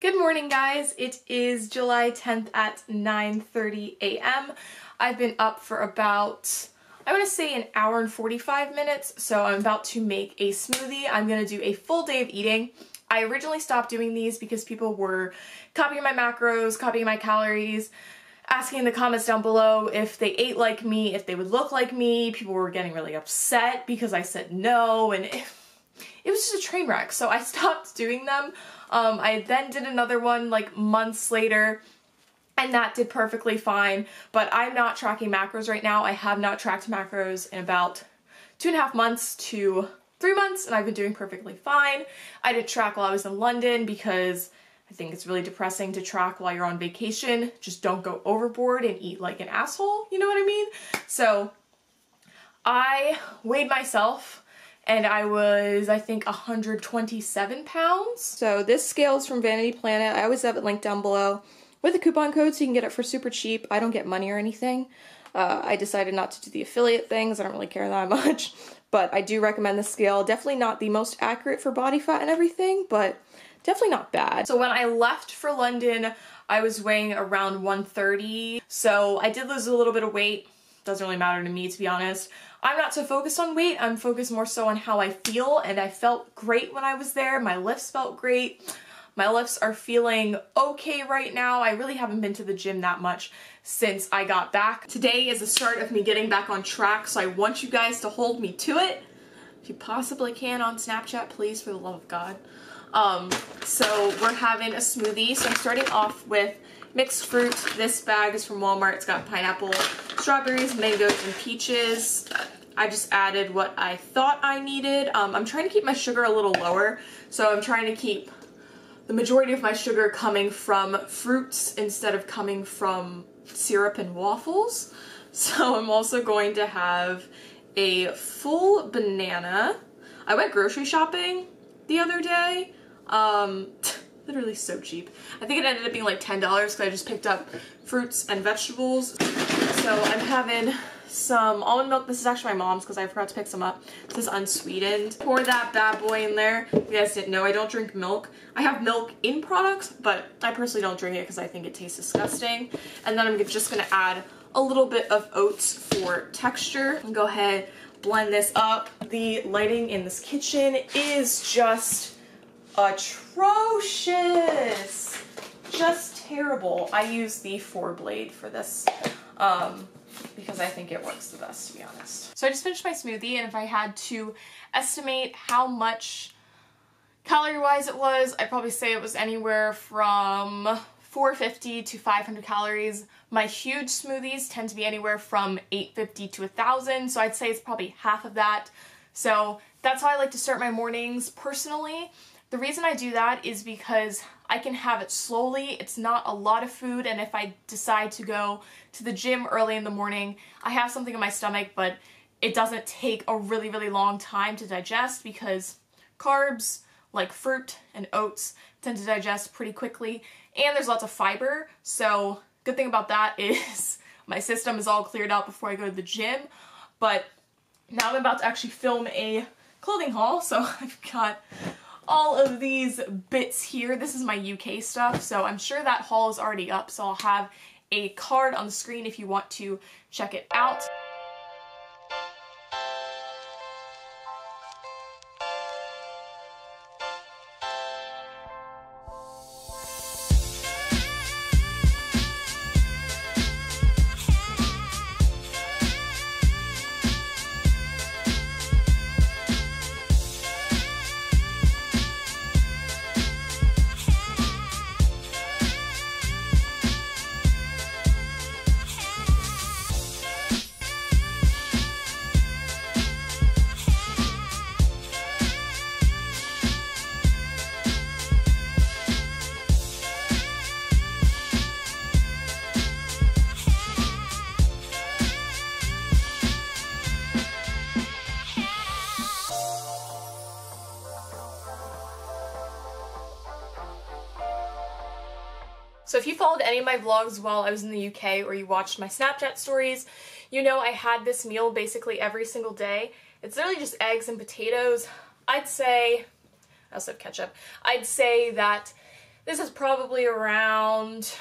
Good morning, guys. It is July 10th at 9:30 a.m. I've been up for about, I want to say, an hour and 45 minutes, so I'm about to make a smoothie. I'm going to do a full day of eating. I originally stopped doing these because people were copying my macros, copying my calories, asking in the comments down below if they ate like me, if they would look like me. People were getting really upset because I said no, and it was just a train wreck, so I stopped doing them. I then did another one like months later, and that did perfectly fine, but I'm not tracking macros right now. I have not tracked macros in about 2.5 months to 3 months, and I've been doing perfectly fine. I didn't track while I was in London because I think it's really depressing to track while you're on vacation. Just don't go overboard and eat like an asshole, you know what I mean? So I weighed myself, and I was, I think, 127 pounds. So this scale is from Vanity Planet. I always have it linked down below with a coupon code so you can get it for super cheap. I don't get money or anything. I decided not to do the affiliate things. I don't really care that much. But I do recommend the scale. Definitely not the most accurate for body fat and everything, but definitely not bad. So when I left for London, I was weighing around 130. So I did lose a little bit of weight. Doesn't really matter to me, to be honest. I'm not so focused on weight. I'm focused more so on how I feel, and I felt great when I was there. My lifts felt great. My lifts are feeling okay right now. I really haven't been to the gym that much since I got back. Today is the start of me getting back on track, so I want you guys to hold me to it. If you possibly can on Snapchat, please, for the love of God. So we're having a smoothie. So I'm starting off with mixed fruit. This bag is from Walmart. It's got pineapple, strawberries, mangoes, and peaches. I just added what I thought I needed. I'm trying to keep my sugar a little lower, so I'm trying to keep the majority of my sugar coming from fruits instead of coming from syrup and waffles. So I'm also going to have a full banana. I went grocery shopping the other day. Literally so cheap. I think it ended up being like $10 because I just picked up fruits and vegetables. So I'm having some almond milk. This is actually my mom's because I forgot to pick some up. This is unsweetened. Pour that bad boy in there. If you guys didn't know, I don't drink milk. I have milk in products, but I personally don't drink it because I think it tastes disgusting. And then I'm just gonna add a little bit of oats for texture. And go ahead, blend this up. The lighting in this kitchen is just atrocious. Just terrible. I use the 4-blade for this because I think it works the best, to be honest. So I just finished my smoothie, and if I had to estimate how much calorie-wise it was, I'd probably say it was anywhere from 450 to 500 calories. My huge smoothies tend to be anywhere from 850 to 1,000, so I'd say it's probably half of that. So that's how I like to start my mornings personally. The reason I do that is because I can have it slowly. It's not a lot of food, and if I decide to go to the gym early in the morning, I have something in my stomach, but it doesn't take a really, really long time to digest because carbs, like fruit and oats, tend to digest pretty quickly, and there's lots of fiber, so good thing about that is my system is all cleared out before I go to the gym. But now I'm about to actually film a clothing haul, so I've got all of these bits here. This is my UK stuff, so I'm sure that haul is already up, so I'll have a card on the screen if you want to check it out. So if you followed any of my vlogs while I was in the UK or you watched my Snapchat stories, you know I had this meal basically every single day. It's literally just eggs and potatoes. I'd say, I also have ketchup, I'd say that This is probably around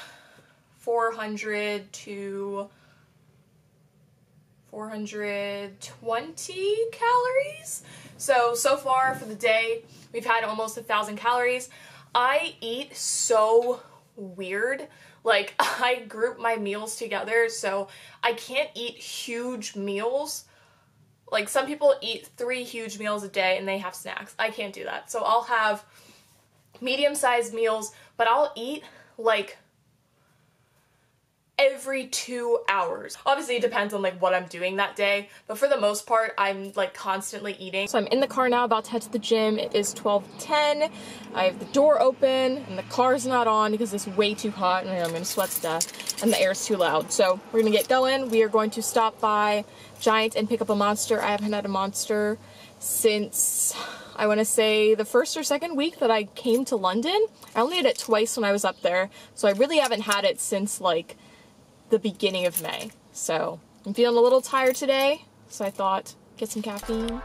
400 to 420 calories. So far for the day, we've had almost 1,000 calories. I eat so weird. Like, I group my meals together, so I can't eat huge meals. Like, some people eat 3 huge meals a day and they have snacks. I can't do that. So I'll have medium-sized meals, but I'll eat like every 2 hours. Obviously it depends on like what I'm doing that day, but for the most part I'm like constantly eating. So I'm in the car now, about to head to the gym. It is 12:10. I have the door open and the car's not on because it's way too hot and I'm gonna sweat to death and the air is too loud. So we're gonna get going. We are going to stop by Giant and pick up a Monster. I haven't had a Monster since, I want to say, the first or second week that I came to London. I only had it twice when I was up there, so I really haven't had it since like the beginning of May. So I'm feeling a little tired today, so I thought get some caffeine.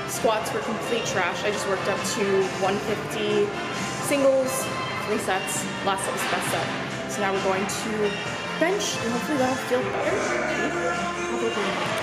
Squats were complete trash. I just worked up to 150 singles, 3 sets. Last set was the best set. So now we're going to bench and hopefully that'll feel better. Probably.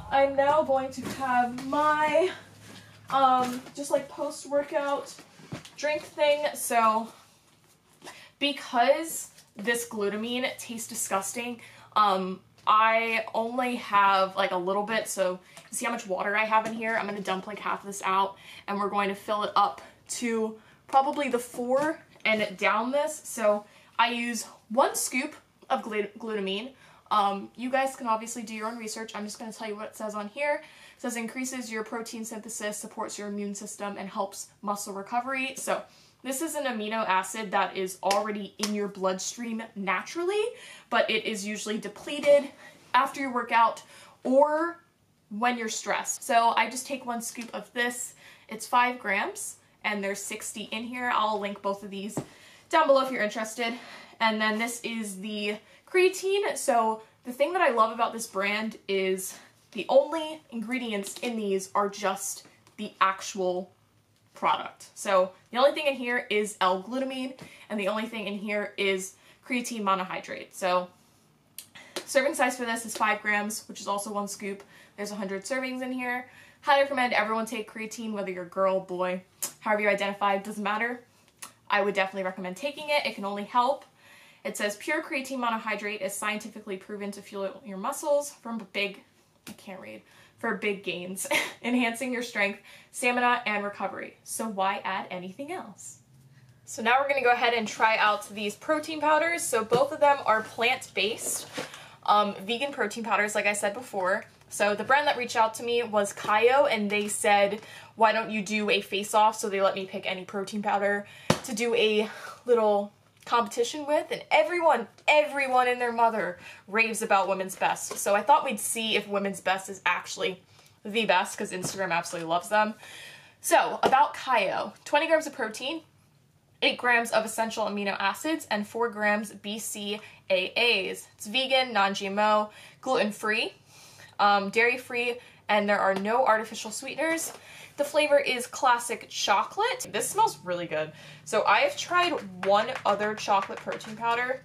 I'm now going to have my just like post-workout drink thing. So because this glutamine tastes disgusting, I only have like a little bit, so see how much water I have in here. I'm gonna dump like half of this out and we're going to fill it up to probably the 4 and down this. So I use 1 scoop of glutamine. You guys can obviously do your own research. I'm just going to tell you what it says on here. It says increases your protein synthesis, supports your immune system, and helps muscle recovery. So this is an amino acid that is already in your bloodstream naturally, but it is usually depleted after your workout or when you're stressed. So I just take 1 scoop of this. It's 5 grams and there's 60 in here. I'll link both of these down below if you're interested. And then this is the creatine. So the thing that I love about this brand is the only ingredients in these are just the actual product. So the only thing in here is L-glutamine and the only thing in here is creatine monohydrate. So serving size for this is 5 grams, which is also 1 scoop. There's 100 servings in here. Highly recommend everyone take creatine, whether you're girl, boy, however you identify, doesn't matter. I would definitely recommend taking it. It can only help. It says pure creatine monohydrate is scientifically proven to fuel your muscles for big gains, enhancing your strength, stamina, and recovery. So why add anything else? So now we're gonna go ahead and try out these protein powders. So both of them are plant-based, vegan protein powders, like I said before. So the brand that reached out to me was Kaio, and they said, why don't you do a face-off? So they let me pick any protein powder to do a little competition with, and everyone and their mother raves about Women's Best. So I thought we'd see if Women's Best is actually the best, because Instagram absolutely loves them. So about Kaio, 20 grams of protein, 8 grams of essential amino acids, and 4 grams BCAAs. It's vegan, non-GMO, gluten-free, dairy-free, and there are no artificial sweeteners. The flavor is classic chocolate. This smells really good. So I have tried one other chocolate protein powder,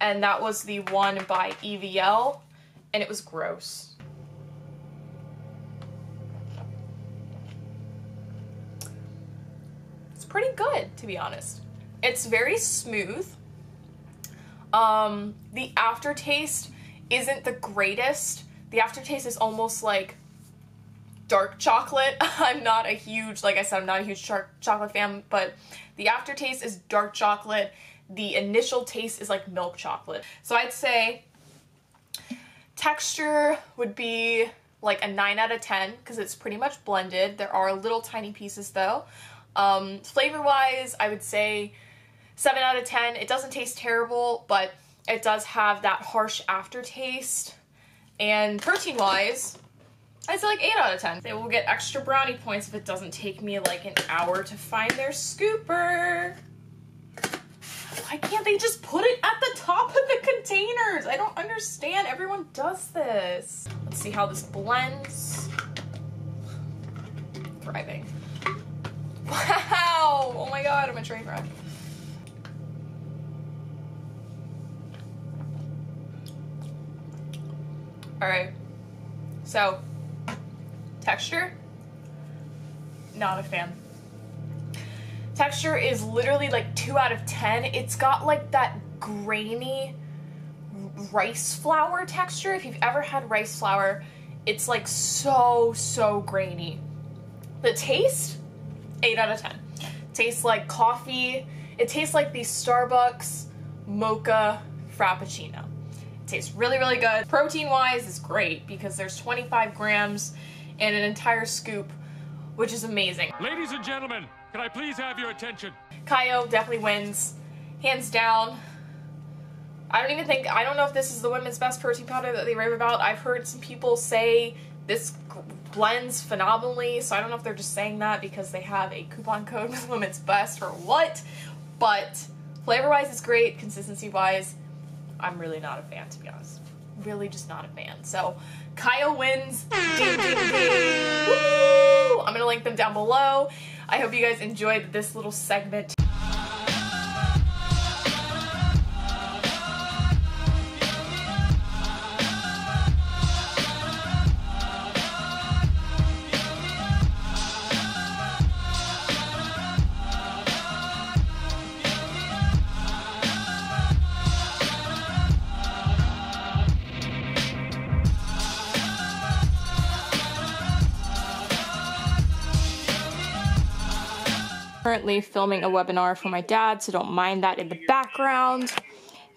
and that was the one by EVL, and it was gross. It's pretty good, to be honest. It's very smooth. The aftertaste isn't the greatest. The aftertaste is almost like dark chocolate. I'm not a huge, like I said, I'm not a huge chocolate fan, but the aftertaste is dark chocolate. The initial taste is like milk chocolate. So I'd say texture would be like a 9 out of 10 because it's pretty much blended. There are little tiny pieces though. Flavor-wise, I would say 7 out of 10. It doesn't taste terrible, but it does have that harsh aftertaste. And protein-wise, I'd say like 8 out of 10. They will get extra brownie points if it doesn't take me like an hour to find their scooper. Why can't they just put it at the top of the containers? I don't understand. Everyone does this. Let's see how this blends. Thriving. Wow! Oh my god, I'm a train wreck. Alright. So, texture, not a fan. Texture is literally like 2 out of 10. It's got like that grainy rice flour texture. If you've ever had rice flour, it's like so grainy. The taste, 8 out of 10. Tastes like coffee. It tastes like the Starbucks mocha frappuccino. It tastes really good. Protein-wise is great because there's 25 grams and an entire scoop, which is amazing. Ladies and gentlemen, can I please have your attention? Kaio definitely wins, hands down. I don't know if this is the Women's Best protein powder that they rave about. I've heard some people say this blends phenomenally, so I don't know if they're just saying that because they have a coupon code with Women's Best or what, but flavor-wise it's great, consistency-wise, I'm really not a fan, to be honest. Really just not a fan. So, Kaio wins. Ding, ding, ding. Woo! I'm gonna link them down below. I hope you guys enjoyed this little segment. Currently filming a webinar for my dad, so don't mind that in the background.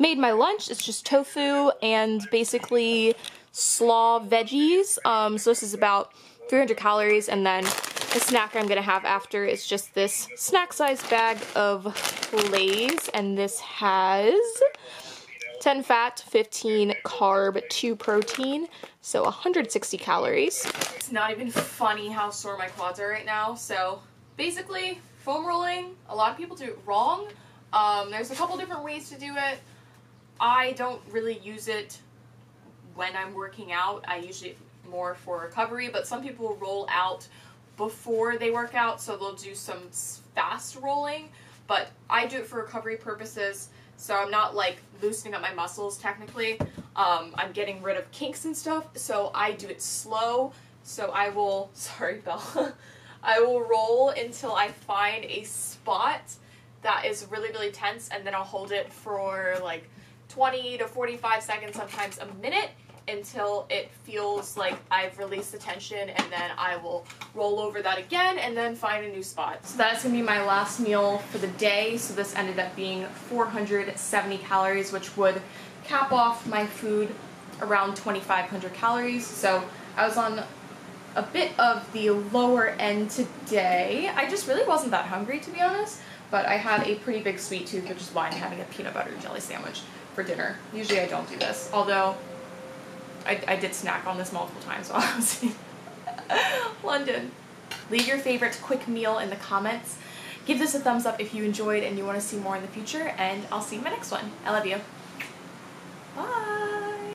made my lunch. It's just tofu and basically slaw veggies. So this is about 300 calories, and then the snack I'm gonna have after is just this snack-sized bag of Lay's, and this has 10 fat, 15 carb, 2 protein, so 160 calories. It's not even funny how sore my quads are right now. So basically, foam rolling, a lot of people do it wrong. There's a couple different ways to do it. I don't really use it when I'm working out. I usually more for recovery, but some people roll out before they work out, so they'll do some fast rolling, but I do it for recovery purposes, so I'm not like loosening up my muscles technically. I'm getting rid of kinks and stuff, so I do it slow. So I will, sorry Belle, I will roll until I find a spot that is really, really tense, and then I'll hold it for like 20 to 45 seconds, sometimes a minute, until it feels like I've released the tension, and then I will roll over that again and then find a new spot. So that's gonna be my last meal for the day. So this ended up being 470 calories, which would cap off my food around 2,500 calories. So I was on a bit of the lower end today. I just really wasn't that hungry, to be honest, but I had a pretty big sweet tooth, which is why I'm having a peanut butter and jelly sandwich for dinner. Usually I don't do this, although I did snack on this multiple times while I was in London. Leave your favorite quick meal in the comments. Give this a thumbs up if you enjoyed and you want to see more in the future, and I'll see you in my next one. I love you. Bye!